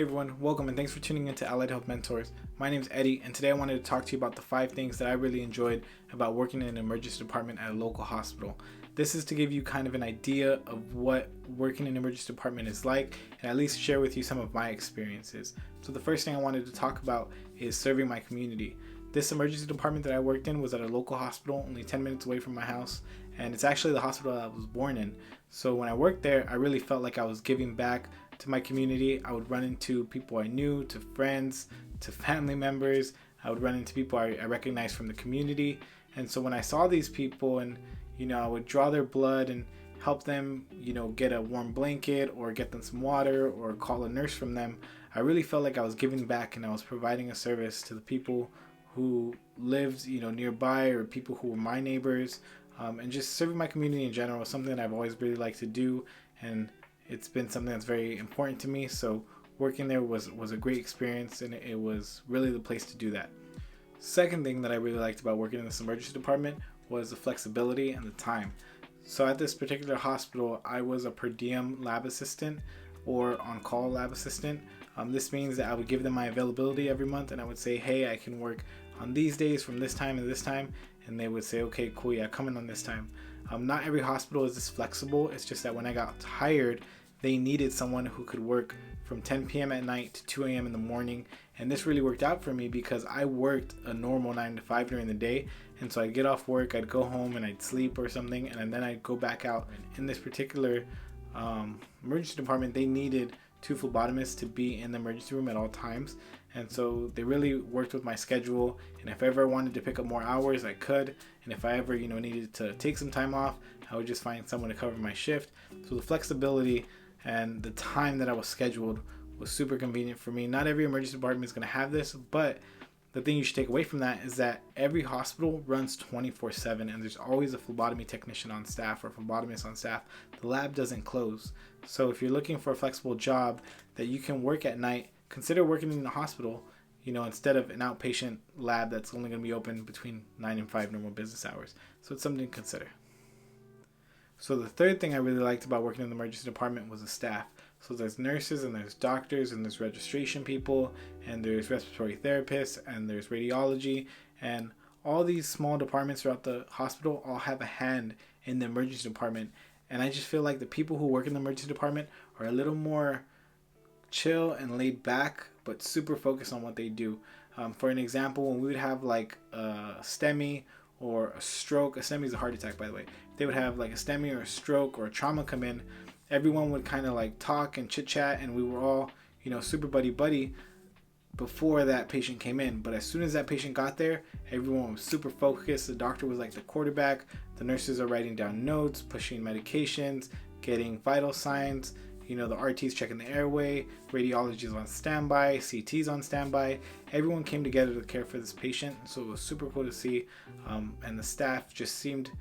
everyone, welcome and thanks for tuning into Allied Health Mentors. My name is Eddie, and today I wanted to talk to you about the 5 things that I really enjoyed about working in an emergency department at a local hospital. This is to give you kind of an idea of what working in an emergency department is like, and at least share with you some of my experiences. So the first thing I wanted to talk about is serving my community. This emergency department that I worked in was at a local hospital only 10 minutes away from my house, and it's actually the hospital I was born in. So when I worked there, I really felt like I was giving back to my community. I would run into people I knew, to friends, to family members. I would run into people I recognized from the community. And so when I saw these people and, I would draw their blood and help them, get a warm blanket or get them some water or call a nurse from them, I really felt like I was giving back and I was providing a service to the people who lived, nearby, or people who were my neighbors, and just serving my community in general was something that I've always really liked to do. And it's been something that's very important to me. So working there was a great experience, and it was really the place to do that. Second thing that I really liked about working in this emergency department was the flexibility and the time. So at this particular hospital, I was a per diem lab assistant or on-call lab assistant. This means that I would give them my availability every month, and I would say, hey, I can work on these days from this time to this time, and they would say, okay, cool, yeah, come in on this time. Not every hospital is this flexible. It's just that when I got hired, they needed someone who could work from 10 p.m. at night to 2 a.m. in the morning. And this really worked out for me because I worked a normal 9 to 5 during the day. And so I'd get off work, I'd go home and I'd sleep or something, and then I'd go back out. In this particular emergency department, they needed 2 phlebotomists to be in the emergency room at all times. And so they really worked with my schedule. And if I ever wanted to pick up more hours, I could. And if I ever, needed to take some time off, I would just find someone to cover my shift. So the flexibility and the time that I was scheduled was super convenient for me. Not every emergency department is going to have this, but the thing you should take away from that is that every hospital runs 24/7, and there's always a phlebotomy technician on staff or phlebotomist on staff. The lab doesn't close. So if you're looking for a flexible job that you can work at night, consider working in a hospital, instead of an outpatient lab that's only going to be open between 9 and 5 normal business hours. So it's something to consider. So the third thing I really liked about working in the emergency department was the staff. So there's nurses and there's doctors and there's registration people and there's respiratory therapists and there's radiology, and all these small departments throughout the hospital all have a hand in the emergency department. And I just feel like the people who work in the emergency department are a little more chill and laid back, but super focused on what they do. For an example, when we would have like a STEMI or a stroke, a STEMI is a heart attack, by the way. They would have like a STEMI or a stroke or a trauma come in. Everyone would kind of like talk and chit chat, and we were all, super buddy before that patient came in. But as soon as that patient got there, everyone was super focused. The doctor was like the quarterback. The nurses are writing down notes, pushing medications, getting vital signs. The RT's checking the airway, radiology is on standby, CT's on standby. Everyone came together to care for this patient, so it was super cool to see. And the staff just seemed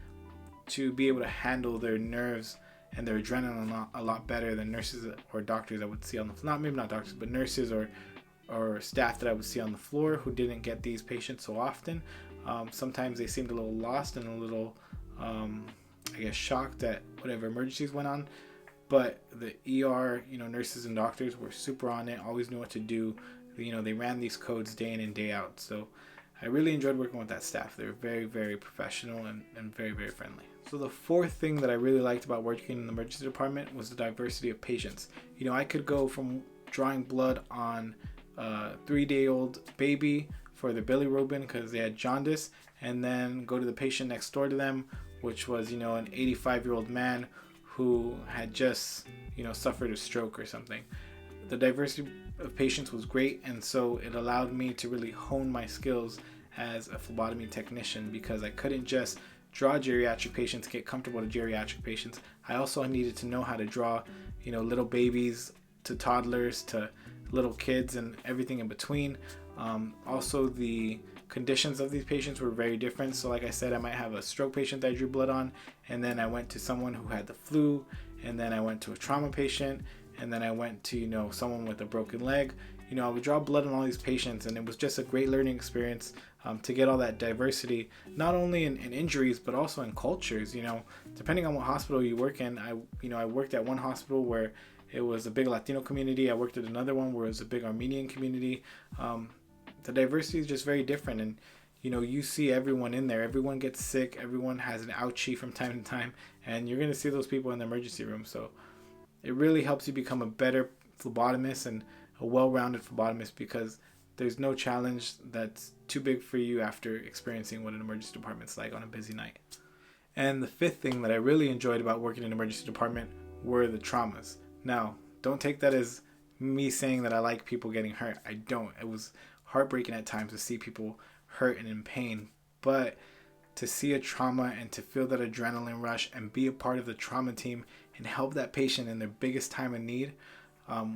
to be able to handle their nerves and their adrenaline a lot better than nurses or doctors I would see on the maybe not doctors, but nurses or staff that I would see on the floor who didn't get these patients so often. Sometimes they seemed a little lost and a little, shocked at whatever emergencies went on. But the ER, nurses and doctors were super on it, always knew what to do. They ran these codes day in and day out. So I really enjoyed working with that staff. They were very, very professional and very, very friendly. So the fourth thing that I really liked about working in the emergency department was the diversity of patients. I could go from drawing blood on a 3-day-old baby for their bilirubin because they had jaundice, and then go to the patient next door to them, which was, an 85-year-old man who had just, suffered a stroke or something. The diversity of patients was great, and so it allowed me to really hone my skills as a phlebotomy technician, because I couldn't just draw geriatric patients, get comfortable with geriatric patients. I also needed to know how to draw, little babies to toddlers to little kids and everything in between. Also, the conditions of these patients were very different. So like I said, I might have a stroke patient that I drew blood on, and then I went to someone who had the flu, and then I went to a trauma patient, and then I went to, someone with a broken leg. I would draw blood on all these patients, and it was just a great learning experience to get all that diversity, not only in injuries, but also in cultures. Depending on what hospital you work in, I worked at one hospital where it was a big Latino community. I worked at another one where it was a big Armenian community. The diversity is just very different, and you see everyone in there. Everyone gets sick. Everyone has an ouchie from time to time, and you're going to see those people in the emergency room. So it really helps you become a better phlebotomist and a well-rounded phlebotomist, because there's no challenge that's too big for you after experiencing what an emergency department's like on a busy night. And the fifth thing that I really enjoyed about working in an emergency department were the traumas. Now, don't take that as me saying that I like people getting hurt. I don't. It was heartbreaking at times to see people hurt and in pain, but to see a trauma and to feel that adrenaline rush and be a part of the trauma team and help that patient in their biggest time of need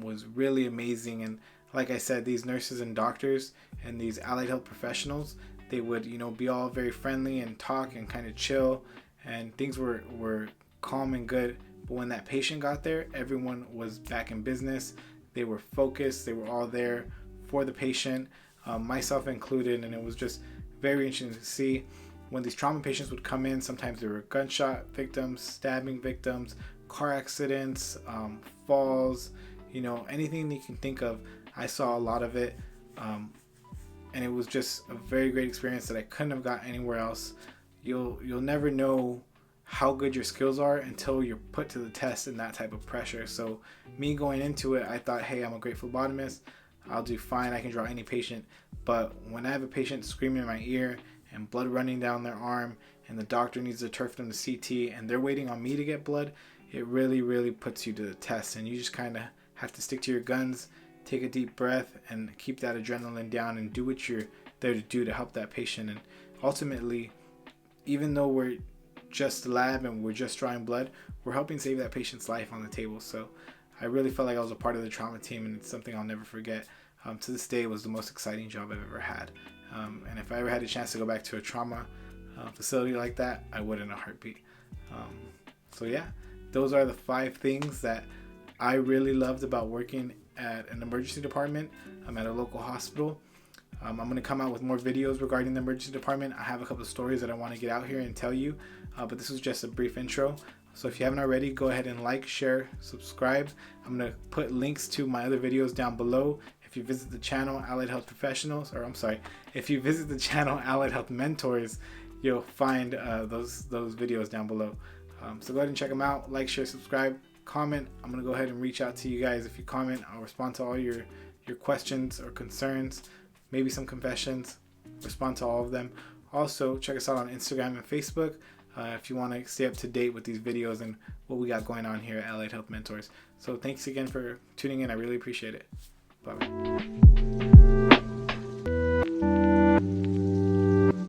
was really amazing. And like I said, these nurses and doctors and these allied health professionals, they would be all very friendly and talk and kind of chill, and things were calm and good. But when that patient got there, everyone was back in business. They were focused. They were all there for the patient, myself included, and it was just very interesting to see when these trauma patients would come in. Sometimes they were gunshot victims, stabbing victims, car accidents, falls, anything you can think of. I saw a lot of it, and it was just a very great experience that I couldn't have got anywhere else. You'll never know how good your skills are until you're put to the test in that type of pressure. So me going into it, I thought, hey, I'm a great phlebotomist. I'll do fine. I can draw any patient. But when I have a patient screaming in my ear and blood running down their arm, and the doctor needs to turf them to CT, and they're waiting on me to get blood, it really, really puts you to the test. And you just kind of have to stick to your guns, take a deep breath, and keep that adrenaline down and do what you're there to do to help that patient. And ultimately, even though we're just a lab and we're just drawing blood, we're helping save that patient's life on the table. So I really felt like I was a part of the trauma team, and it's something I'll never forget. To this day, it was the most exciting job I've ever had. And if I ever had a chance to go back to a trauma facility like that, I would in a heartbeat. So yeah, those are the 5 things that I really loved about working at an emergency department. I'm at a local hospital. I'm going to come out with more videos regarding the emergency department. I have a couple of stories that I want to get out here and tell you, but this was just a brief intro. So if you haven't already, go ahead and like, share, subscribe. I'm going to put links to my other videos down below. If you visit the channel Allied Health Professionals, if you visit the channel Allied Health Mentors, you'll find those videos down below. So go ahead and check them out. Like, share, subscribe, comment. I'm going to go ahead and reach out to you guys. If you comment, I'll respond to all your questions or concerns, maybe some confessions, respond to all of them. Also, check us out on Instagram and Facebook if you want to stay up to date with these videos and what we got going on here at Allied Health Mentors. So thanks again for tuning in. I really appreciate it. Bye-bye.